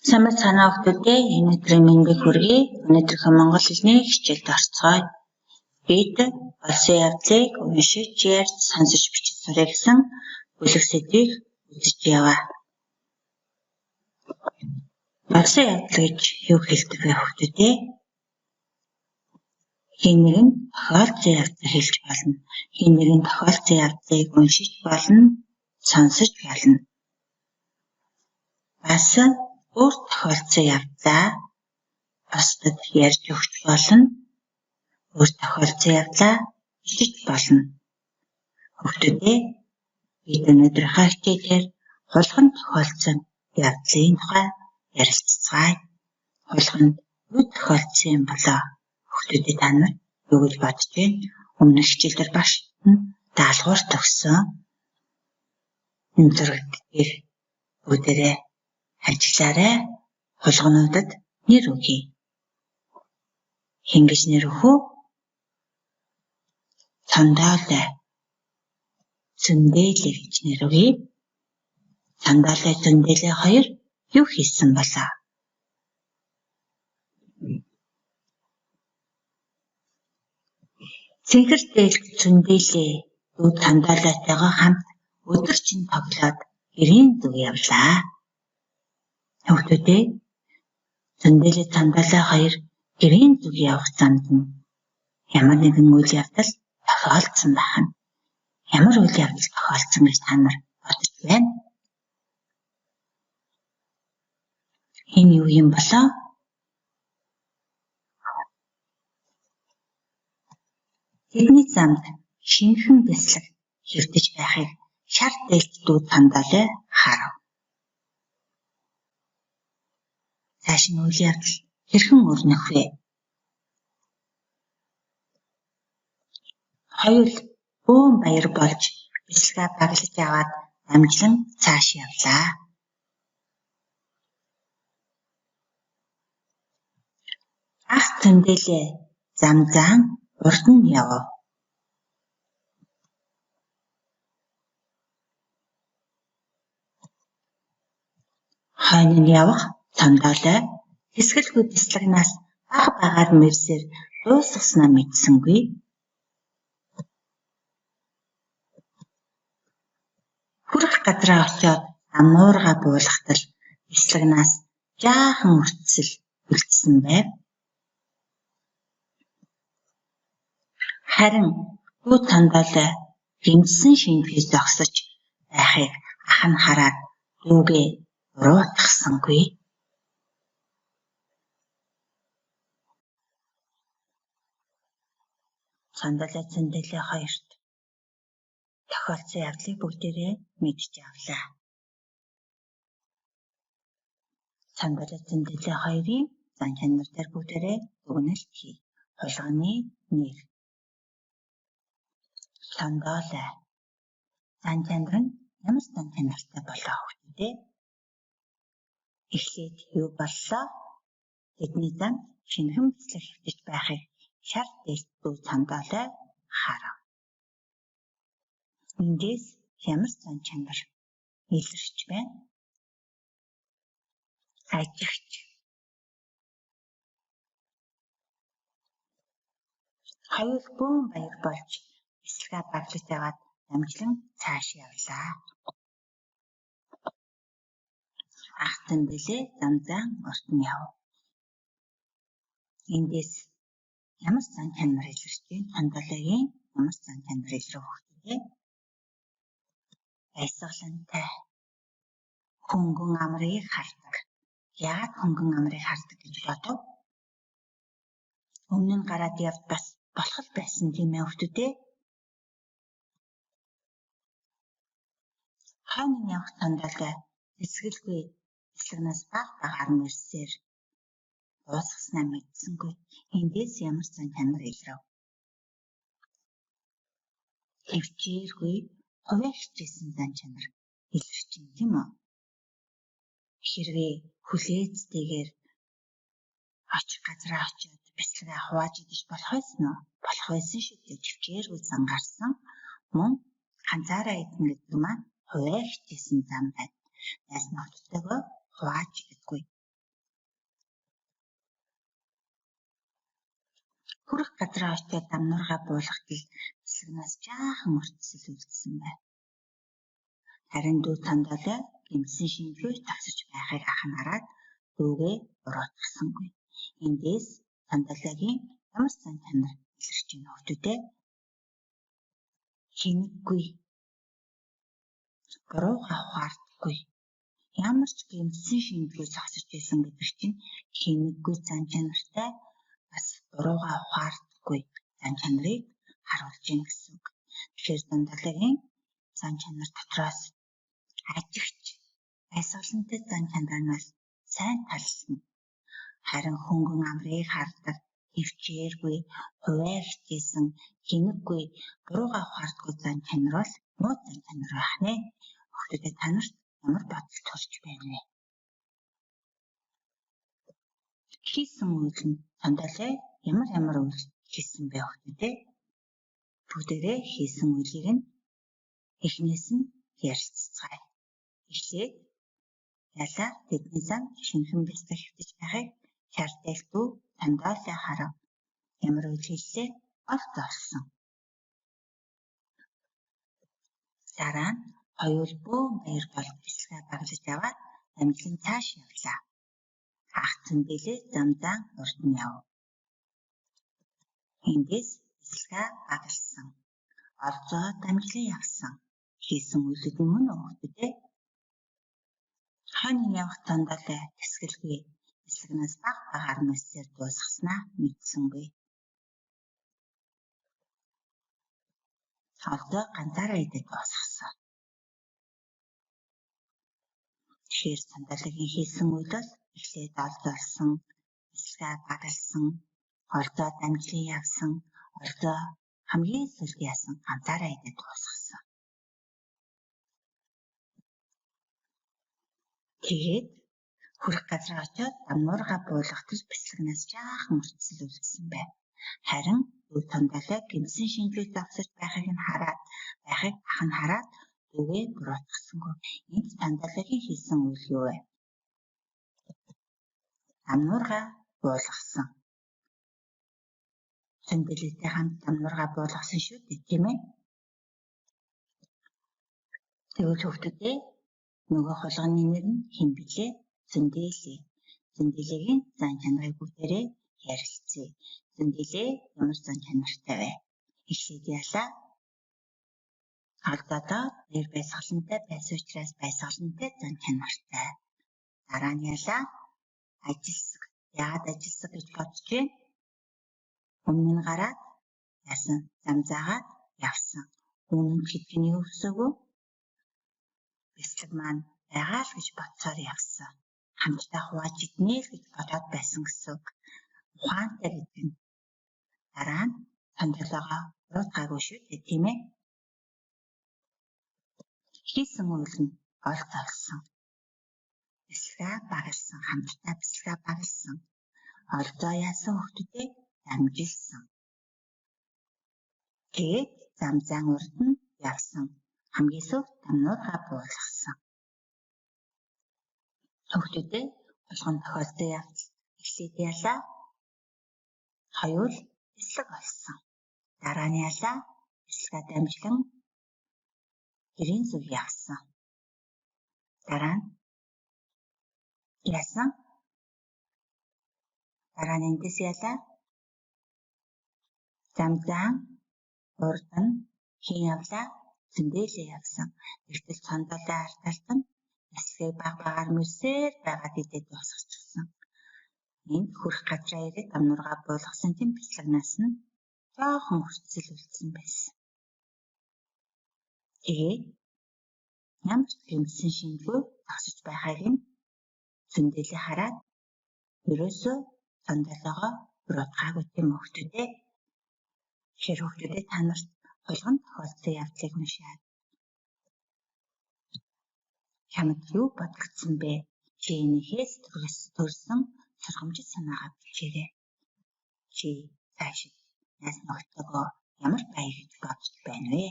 Сайн байна уу энэ өдрийн мэндийг хүргэе. Өнөөдрийнхөө монгол хэлний хичээлд орцгоё. Бид улсын явдлыг уншиж, ярьж, сонсож, бичиж сурах гэсэн бүлэг сэдвийг үзэж яваа. Улсын явдал гэж юу хэлдэг вэ хүүхдүүдээ? Хэн нэгэн тохиолдсон явдлыг хэлж болно. Хэн нэгэн тохиолдсон явдлыг уншиж болно, сонсож болно. Бас өөр тохиолдсон явдлаа бусдад ярьж өгч болно. Өөр тохиолдсон явдлаа бичиж болно. Хүүхдүүдээ бид өнөөдрийнхөө хичээлээр хулган тохиолдсон явдлын тухай ярилцгаая. Хулганд юу тохиолдсон юм болоо? Хүүхдүүдээ та нар юу гэж бодож байна? Өмнөх хичээлдэр багш даалгавар төгссөн. Энэ зурагтэр бүгдээрээ ажиллаарай. Хулгануудад нэр өгье. Хэн гэж нэр өгөх вэ? Цандаалай, Зөндээлээ гэж нэр өгье. Цандаалай, Зөндээлээ хоёр юу хийсэн болоо? Цэнхэр дээлх Зөндээлээ дүү Цандаалайтайгаа хамт өдөржин тоглоод гэрийн зүг явлаа. Хүүхдүүдээ Зөндээлээ Цандаалай хоёр гэрийн зүг явах замд нь ямар нэгэн үйл явдал тохиолдсон байна. Ямар үйл явдал тохиолдсон гэж та нар бодож байна? Энэ юу юм болоо? Тэдний замд шинэхэн бяцлаг хэвтэж байхыг шар дээлт дүү Цандаалай харав. Цааш нь үйл явдал хэрхэн өрнөх вэ? Хоёул бөөн баяр болж бяцлагаа баглаж аваад амжилан цааш явлаа. Ах Зөндээлээ замзаан урд нь явав. Хойно нь явах Цандаалай хэсгэлгүй бяцлагнаас бага багаар мэрсээр дуусгаснаа мэдсэнгүй. Хүрэх газраа очиод амуурга буулгатал бяцлагнаас жаахан үрцэл үлдсэн байв. Харин дүү Цандаалай гинжсэн шинжлэх зогсож байхыг ах нь хараад дүүгээ буруутгасангүй. Цандаалай Зөндээлээ хоёрт тохиолдсон явдлыг бүгдээрээ мэдж авлаа. Цандаалай Зөндээлээ хоёрын зан чанар дээр бүгдээрээ дүгнэлт хий. Хулганы нэр. Цандаалай. Зан чанар нь ямар зан чанартай болоо хүүхдүүдээ? Эхлээд юу боллоо? Тэдний замд шинэхэн бяцлаг хэвтэж байхыг шар дээлт дүү Цандаалай харав. Эндээс ямар зан чанар илэрч байна? Ажигч. Хоёул бөөн баяр болж бяцлагаа баглаж аваад амжилан цааш явлаа. Ах Зөндээлээ замзаан урд нь явав. Эндээс ямар зан чанар илэрч байна? Цандаалайгийн ямар зан чанар илэрв хүүхдүүдээ? Баясгалантай. Хөнгөн амрыг хардаг. Яагаад хөнгөн амрыг хардаг гэж бодов? Өмнө нь гараад явд бас болох байсан тийм ээ хүүхдүүдээ? Хойно нь явах Цандаалай хэсгэлгүй бяцлагнаас бага багаар мэрсээр дуусгаснаа мэдсэнгүй. Эндээс ямар зан чанар илрэв? Хөвчээргүй хуваагчсэн зан чанар илэрч байна тийм үү? Хэрвээ хүлээцтэйгээр очих газраа очиод бяцлагаа хувааж идэж болох байсан уу? Болох байсан шүү дээ. Төвчээргүй зан гарсан. Мөн ганцаараа идэх гэдэг маань хуваагчсэн зан байна. Найз нөхдөдөө хувааж идэггүй. Хүрэх газраа очиод дамнуургаа буулгатал бэлсгнээс жаахан уртсэл үлдсэн байна. Харин дүү Цандалаа гэмсэн шинжгүй тасаж байхыг ах нь хараад дүүгээ буруутгасангүй. Эндээс Цандалагийн ямар сан чанар илэрч байна хөвгтүүдээ. Хинэггүй, буруугаа ухаардаггүй, ямар ч гэмсэн шинжгүй зогсож байсан гэдэг чинь хинэггүй зан чанартай бас буруугаа ухаардаггүй зан чанарыг харуулж байна гэсэн үг. Тэгэхээр Цандалагийн зан чанар дотроос ажигч байсгалантай зан чанар нь бол сайн талсан. Харин хөнгөн амрыг хардаг, хөвчээргүй, хуваа хичээсэн, хинэггүй, буруугаа ухаардаггүй зан чанар бол муу зан чанар байх нэ. Хөвгтүүдээ та нарт ямар бодол төрж байна вэ? Хийсэн үйл нь Цандалаа ямар үйл хийсэн бэ хөвгтүүдээ? Бүгдээрээ хийсэн үйлийг нь эхнээс нь ярилцгаая. Эхлээд ялаа тэдний зам шинхэн бэлтгэж хэвтэж байхыг шаардлагатай дүү Цандалаа харав. Ямар үйл хийлээ? Олд олсон. Дараа нь хоёул бөөн баяр бол бэлсгээ баглаж аваад амжилан цааш явлаа. Ах Цэндэлээ замзаан урд нь яв. Эндээс бэлсгээ баглсан. Олзоо дамжлан явсан. Хийсэн үйлүүд нь мөн хөвгтүүдээ. Хань явах Цандалаа тэсгэлгүй бэлсгнээс багаар мэсээр дуусгаснаа мэдсэнгүй. Олзоо ганцаараа идэж дуусгасан. Тэгэхээр Цандалагийн хийсэн үйл бол эхлээд олзоолсон, бэлсгээ баглсан, олзоо дамжлан явсан, олзоо хамгийн сүүлд яасан ганцаараа идэж дуусгасан. Тэгээд хүрэх газраа очиод дамнуургаа буулгатал бэлсгнээс жаахан уртсэл үлдсэн байна. Харин дүү Цандалаа гэмсэн шинжлэх зогсож байхыг ах нь хараад дүүгээ буруутгасангүй. Энд Цандалагийн хийсэн үйл юу вэ? Дамнуургаа буулгасан. Цэндэлээтэй хамт дамнуургаа буулгасан шүү дээ, тийм ээ? Тэгвэл хөвгтүүдээ нөгөө хулганы нэр нь хэн билээ? Цэндэлээ. Цэндэлээгийн зан чанарыг бүгдээрээ ярилцъя. Цэндэлээ ямар зан чанартай вэ? Эхлээд ялаа. Алдадаа баяр байсгалантай байсан учраас байсгалантай зан чанартай. Дараа нь ялаа. Ажилсаг. Яагаад ажилсаг гэж бодож байна? Өмнө нь гараад яасан замзаагаад явсан. Үнэн гэдэг нь юу гэсэн үг? Бэлсэг маань байгаа л гэж бодсоор явсан. Хамтдаа хувааж иднэ л гэж бодоод байсан гэсэн үг. Ухаантай гэдэг нь дараа нь Цандалаагаа буруутгаагүй шүү дээ, тийм ээ? Хийсэн үйл нь олд олсон. Бэлсгээ баглсан, хамтдаа бэлсгээ баглсан. Олзоо яасан хөвгтүүдээ дамжилсан. Тэгээд замзаан урд нь явсан. Хамгийн сүүлд дамнуургаа буулгасан. Хөвгтүүдээ болгон тохиолдсон явдал эхлээд ялаа. Хоёул бэлсэг олсон. Дараа нь ялаа. Бэлсгээ дамжлан гэрийн зүг явсан. Дараа нь яасан? Дараа нь эндээс ялаа. Замзаан урд нь хэн явлаа? Цэндэлээ явсан. Тэгтэл Цандалаа арталт нь бэлсгийг багаар мөрсөөр байгаад идэж дуусгачихсан. Энд хүрэх газраа ирээд дамнуургаа буулгасан тийм бэлсгнаас нь жоохон уртсэл үлдсэн байсан. Тэгээд ямар ч гэмсэн шинжгүй зогсож байхыг нь Цэндэлээ хараад ерөөсөө Цандалаагаа буруутгаагүй тийм хөвгтүүдээ. Тэгэхээр хөвгтүүдээ та нарт болгон тохиолдсон явдлыг уншаад чамд юу бодогдсон бэ? Чи энэхээс төрсөн сургамжит санаагаа бичээрэй. Чи цааш найз нөхдөдөө ямар байя гэж бодож байна вэ?